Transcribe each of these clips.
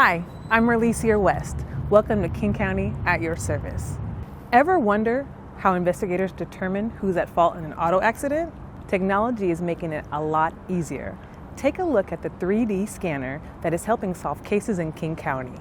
Hi, I'm Arlecier West. Welcome to King County at your service. Ever wonder how investigators determine who's at fault in an auto accident? Technology is making it a lot easier. Take a look at the 3D scanner that is helping solve cases in King County.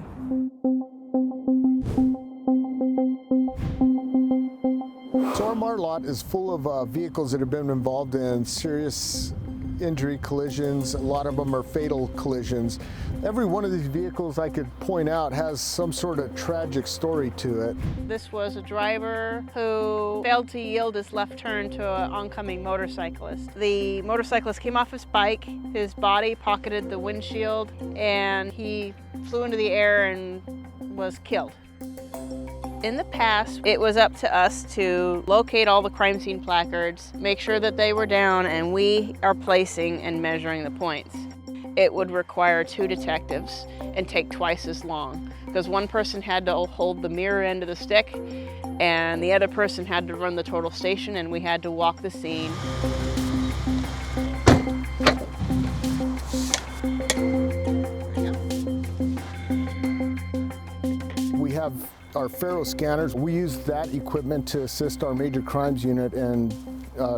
So our lot is full of vehicles that have been involved in serious injury collisions. A lot of them are fatal collisions. Every one of these vehicles I could point out has some sort of tragic story to it. This was a driver who failed to yield his left turn to an oncoming motorcyclist. The motorcyclist came off his bike, his body pocketed the windshield, and he flew into the air and was killed. In the past, it was up to us to locate all the crime scene placards, make sure that they were down, and we are placing and measuring the points. It would require 2 detectives and take twice as long because one person had to hold the mirror end of the stick and the other person had to run the total station, and we had to walk the scene. We have our Faro scanners. We use that equipment to assist our major crimes unit and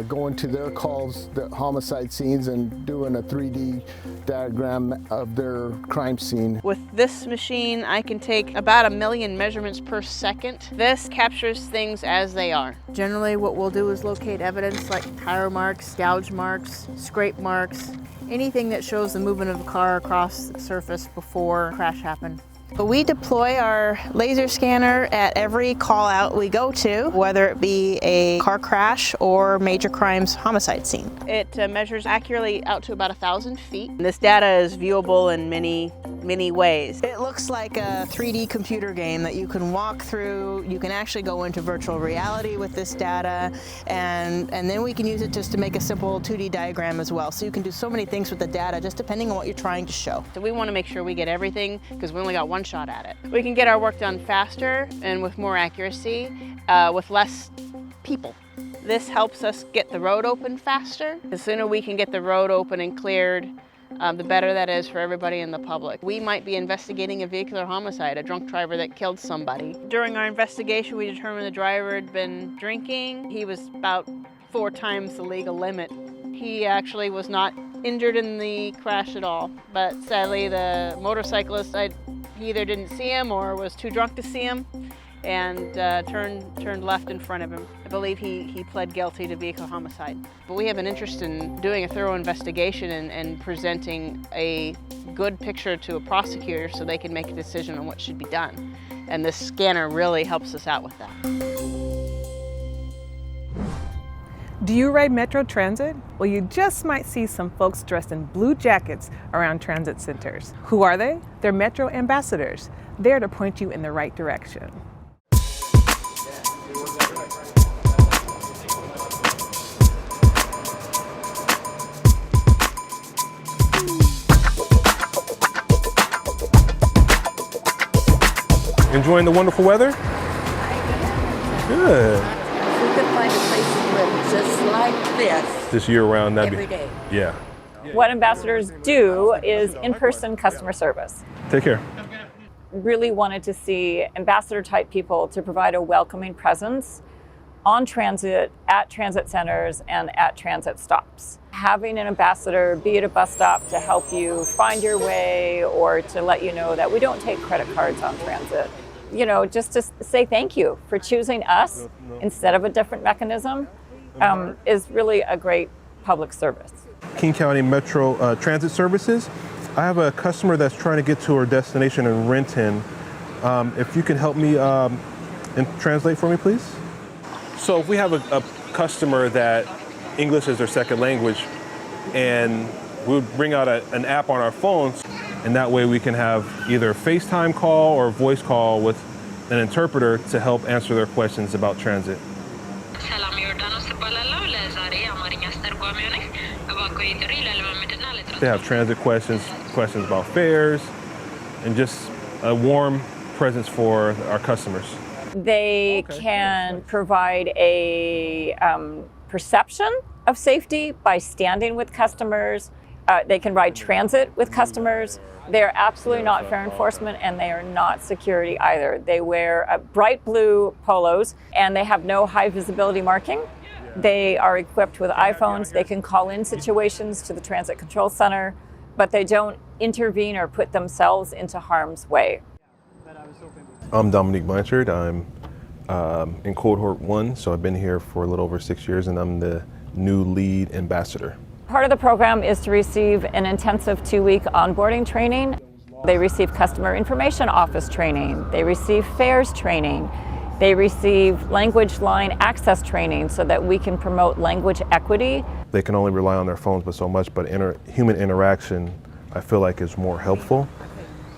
go into their calls, the homicide scenes, and doing a 3D diagram of their crime scene. With this machine, I can take about 1 million measurements per second. This captures things as they are. Generally, what we'll do is locate evidence like tire marks, gouge marks, scrape marks, anything that shows the movement of a car across the surface before a crash happened. We deploy our laser scanner at every call out we go to, whether it be a car crash or major crimes homicide scene. It measures accurately out to about 1,000 feet. This data is viewable in many ways. It looks like a 3D computer game that you can walk through. You can actually go into virtual reality with this data, and then we can use it just to make a simple 2D diagram as well. So you can do so many things with the data just depending on what you're trying to show. So we want to make sure we get everything because we only got one shot at it. We can get our work done faster and with more accuracy, with less people. This helps us get the road open faster. The sooner we can get the road open and cleared, the better that is for everybody in the public. We might be investigating a vehicular homicide, a drunk driver that killed somebody. During our investigation, we determined the driver had been drinking. He was about 4 times the legal limit. He actually was not injured in the crash at all, but sadly the motorcyclist, he either didn't see him or was too drunk to see him and turned left in front of him. I believe he pled guilty to vehicular homicide. But we have an interest in doing a thorough investigation and presenting a good picture to a prosecutor so they can make a decision on what should be done. And this scanner really helps us out with that. Do you ride Metro Transit? Well, you just might see some folks dressed in blue jackets around transit centers. Who are they? They're Metro ambassadors, there to point you in the right direction. Enjoying the wonderful weather? Good. We could find a place to live just like this This year round, every day. Yeah. What ambassadors do is in-person customer service. Take care. Really wanted to see ambassador-type people to provide a welcoming presence on transit, at transit centers, and at transit stops. Having an ambassador be at a bus stop to help you find your way or to let you know that we don't take credit cards on transit. You know, just to say thank you for choosing us instead of a different mechanism is really a great public service. King County Metro Transit Services. I have a customer that's trying to get to her destination in Renton. If you can help me and translate for me, please. So if we have a customer that English is their second language, and we'll bring out an app on our phones, and that way we can have either a FaceTime call or a voice call with an interpreter to help answer their questions about transit. They have transit questions about fares, and just a warm presence for our customers. They can provide a perception of safety by standing with customers, They can ride transit with customers. They're absolutely not fair enforcement, and they are not security either. They wear bright blue polos, and they have no high visibility marking. They are equipped with iPhones. They can call in situations to the Transit Control Center, but they don't intervene or put themselves into harm's way. I'm Dominique Blanchard. I'm in Cohort 1, so I've been here for a little over 6 years, and I'm the new lead ambassador. Part of the program is to receive an intensive 2-week onboarding training. They receive customer information office training. They receive fares training. They receive language line access training so that we can promote language equity. They can only rely on their phones but so much, but human interaction I feel like is more helpful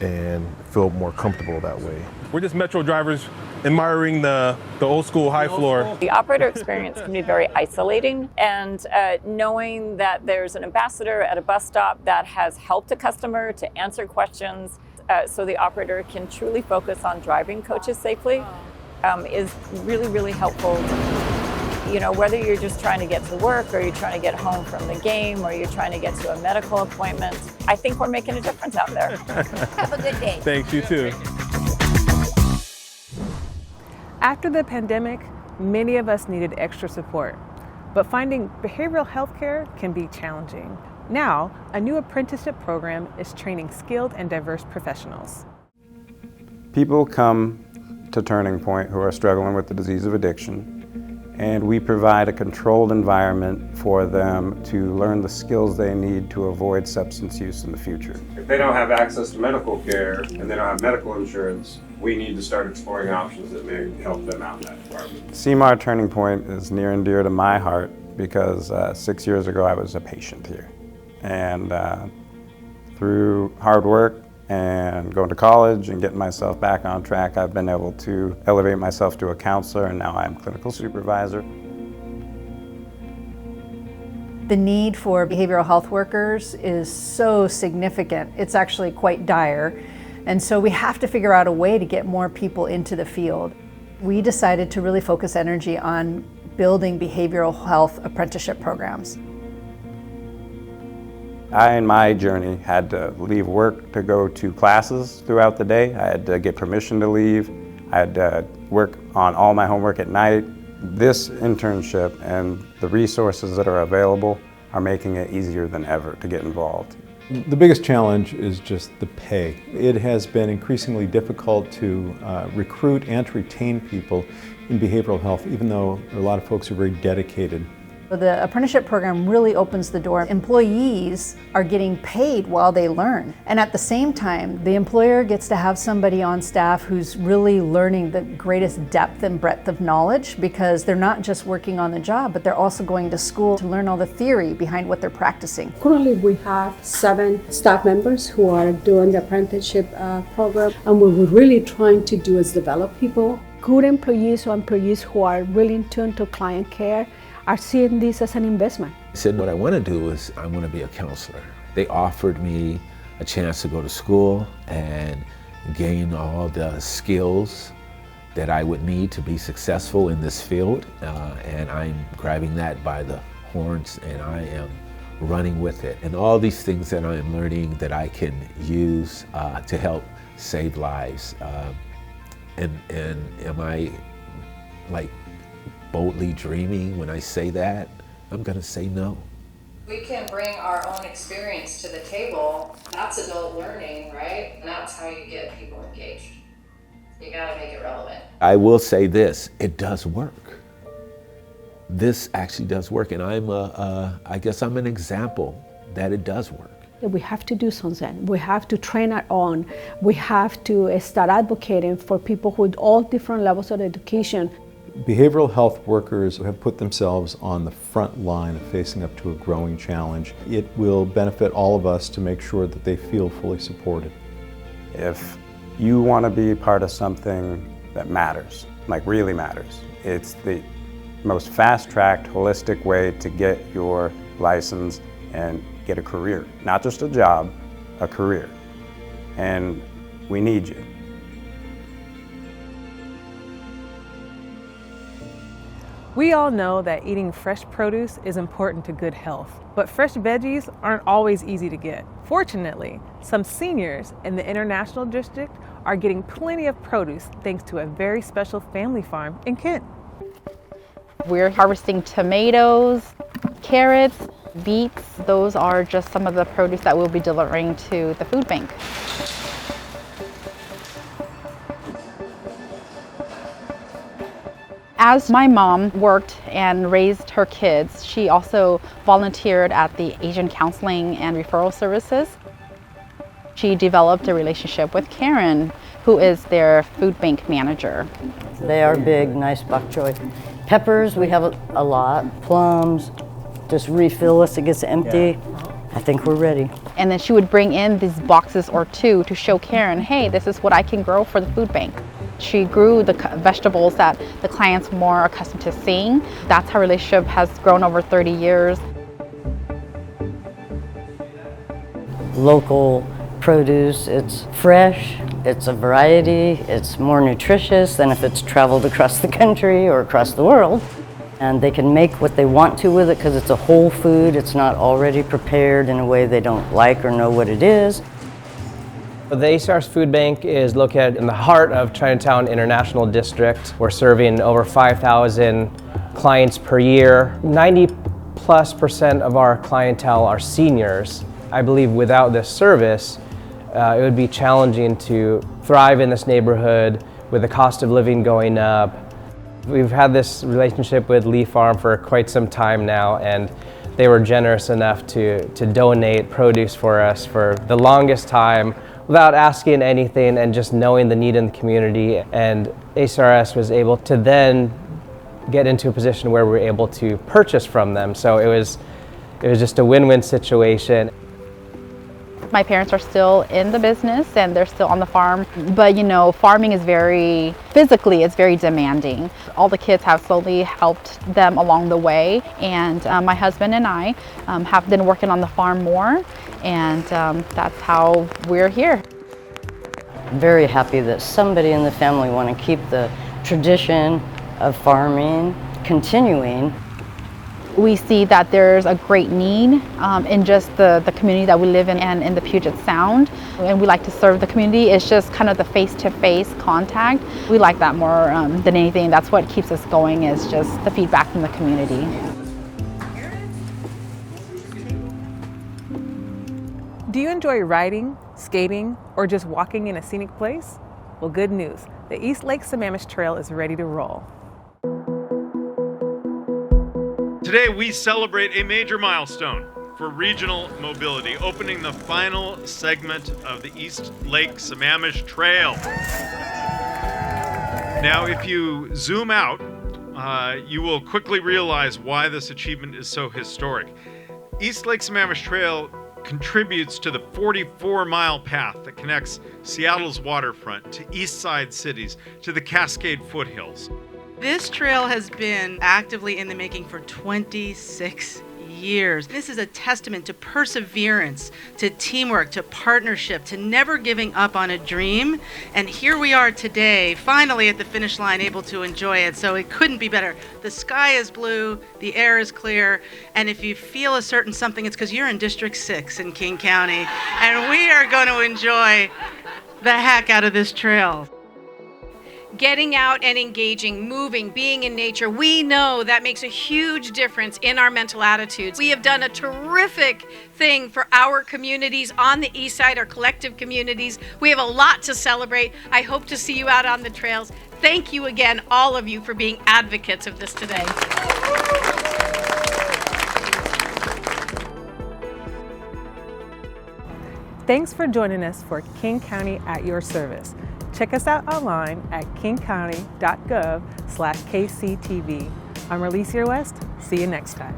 and feel more comfortable that way. We're just Metro drivers admiring the old school high floor. The operator experience can be very isolating, and knowing that there's an ambassador at a bus stop that has helped a customer to answer questions so the operator can truly focus on driving coaches safely is really, really helpful. You know, whether you're just trying to get to work or you're trying to get home from the game or you're trying to get to a medical appointment, I think we're making a difference out there. Have a good day. Thanks, you too. After the pandemic, many of us needed extra support, but finding behavioral health care can be challenging. Now, a new apprenticeship program is training skilled and diverse professionals. People come to Turning Point who are struggling with the disease of addiction, and we provide a controlled environment for them to learn the skills they need to avoid substance use in the future. If they don't have access to medical care and they don't have medical insurance, we need to start exploring options that may help them out in that department. CMAR Turning Point is near and dear to my heart because 6 years ago I was a patient here. And through hard work and going to college and getting myself back on track, I've been able to elevate myself to a counselor, and now I'm clinical supervisor. The need for behavioral health workers is so significant. It's actually quite dire. And so we have to figure out a way to get more people into the field. We decided to really focus energy on building behavioral health apprenticeship programs. I, in my journey, had to leave work to go to classes throughout the day. I had to get permission to leave. I had to work on all my homework at night. This internship and the resources that are available are making it easier than ever to get involved. The biggest challenge is just the pay. It has been increasingly difficult to recruit and to retain people in behavioral health, even though a lot of folks are very dedicated. The apprenticeship program really opens the door. Employees are getting paid while they learn. And at the same time, the employer gets to have somebody on staff who's really learning the greatest depth and breadth of knowledge, because they're not just working on the job, but they're also going to school to learn all the theory behind what they're practicing. Currently, we have 7 staff members who are doing the apprenticeship program. And what we're really trying to do is develop people. Good employees or employees who are really tuned to client care are seeing this as an investment. I said, what I want to do is I want to be a counselor. They offered me a chance to go to school and gain all the skills that I would need to be successful in this field, and I'm grabbing that by the horns and I am running with it. And all these things that I am learning that I can use to help save lives. And am I like boldly dreaming when I say that? I'm gonna say no. We can bring our own experience to the table. That's adult learning, right? And that's how you get people engaged. You gotta make it relevant. I will say this, it does work. This actually does work, and I guess I'm an example that it does work. We have to do something. We have to train our own. We have to start advocating for people with all different levels of education. Behavioral health workers have put themselves on the front line of facing up to a growing challenge. It will benefit all of us to make sure that they feel fully supported. If you want to be part of something that matters, like really matters, it's the most fast-tracked, holistic way to get your license and get a career. Not just a job, a career. And we need you. We all know that eating fresh produce is important to good health, but fresh veggies aren't always easy to get. Fortunately, some seniors in the International District are getting plenty of produce thanks to a very special family farm in Kent. We're harvesting tomatoes, carrots, beets. Those are just some of the produce that we'll be delivering to the food bank. As my mom worked and raised her kids, she also volunteered at the Asian Counseling and Referral Services. She developed a relationship with Karen, who is their food bank manager. They are big, nice bok choy. Peppers, we have a lot. Plums, just refill us, it gets empty. I think we're ready. And then she would bring in these boxes or two to show Karen, hey, this is what I can grow for the food bank. She grew the vegetables that the clients were more accustomed to seeing. That's how our relationship has grown over 30 years. Local produce, it's fresh, it's a variety, it's more nutritious than if it's traveled across the country or across the world. And they can make what they want to with it because it's a whole food, it's not already prepared in a way they don't like or know what it is. The ACR's Food Bank is located in the heart of Chinatown International District. We're serving over 5,000 clients per year. 90+% of our clientele are seniors. I believe without this service, it would be challenging to thrive in this neighborhood with the cost of living going up. We've had this relationship with Lee Farm for quite some time now, and they were generous enough to donate produce for us for the longest time without asking anything and just knowing the need in the community. And ACRS was able to then get into a position where we were able to purchase from them. So it was just a win-win situation. My parents are still in the business and they're still on the farm, but you know, farming is it's very demanding. All the kids have slowly helped them along the way, and my husband and I have been working on the farm more, and that's how we're here. I'm very happy that somebody in the family want to keep the tradition of farming continuing. We see that there's a great need in just the community that we live in and in the Puget Sound. And we like to serve the community. It's just kind of the face-to-face contact. We like that more than anything. That's what keeps us going, is just the feedback from the community. Do you enjoy riding, skating, or just walking in a scenic place? Well, good news. The East Lake Sammamish Trail is ready to roll. Today we celebrate a major milestone for regional mobility, opening the final segment of the East Lake Sammamish Trail. Now, if you zoom out, you will quickly realize why this achievement is so historic. East Lake Sammamish Trail contributes to the 44-mile path that connects Seattle's waterfront to East Side cities to the Cascade foothills. This trail has been actively in the making for 26 years. This is a testament to perseverance, to teamwork, to partnership, to never giving up on a dream. And here we are today, finally at the finish line, able to enjoy it. So it couldn't be better. The sky is blue, the air is clear, and if you feel a certain something, it's because you're in District 6 in King County, and we are going to enjoy the heck out of this trail. Getting out and engaging, moving, being in nature, we know that makes a huge difference in our mental attitudes. We have done a terrific thing for our communities on the East Side, our collective communities. We have a lot to celebrate. I hope to see you out on the trails. Thank you again, all of you, for being advocates of this today. Thanks for joining us for King County at your service. Check us out online at kingcounty.gov/KCTV. I'm Arlecier West. See you next time.